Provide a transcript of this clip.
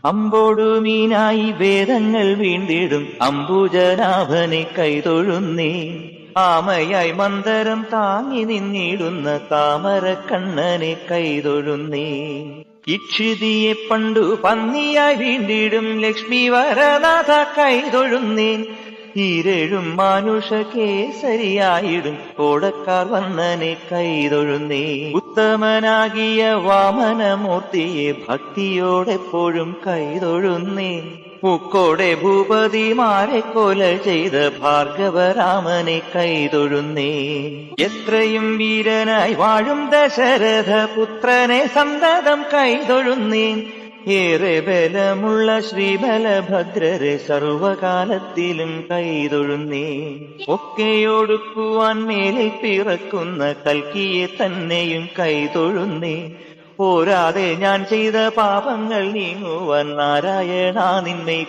അമ്പോടു മീനായി വേദങ്ങൾ വീണ്ടിടും അംബുജനാഭനെ കൈതൊഴുന്നേ. ആമയായി മന്ദരം താങ്ങി നിന്നിടുന്ന താമരക്കണ്ണനെ കൈതൊഴുന്നേ. ഇക്ഷിതിയെ പണ്ടു പന്നിയായി വീണ്ടിടും ലക്ഷ്മി വരനാഥ കൈതൊഴുന്നേൻ. ഈരേഴും മാനുഷ കേസരിയായിടും കോടക്കാർ വന്നനെ കൈതൊഴുന്നേ. ഉത്തമനാകിയ വാമനമൂർത്തിയെ ഭക്തിയോടെപ്പോഴും കൈതൊഴുന്നേ. മുക്കോടെ ഭൂപതിമാരെ കൊല ചെയ്ത ഭാർഗവരാമനെ കൈതൊഴുന്നേ. എത്രയും വീരനായി വാഴും ദശരഥ പുത്രനെ സന്തതം കൈതൊഴുന്നേൻ. ഏറെ ബലമുള്ള ശ്രീബലഭദ്രരെ സർവകാലത്തിലും കൈതൊഴുന്നേ. ഒക്കെയൊടുക്കുവാൻ മേലിൽ പിറക്കുന്ന കൽക്കിയെ തന്നെയും കൈതൊഴുന്നേ. പോരാതെ ഞാൻ ചെയ്ത പാപങ്ങൾ നീങ്ങുവാൻ നാരായണ നിന്നെ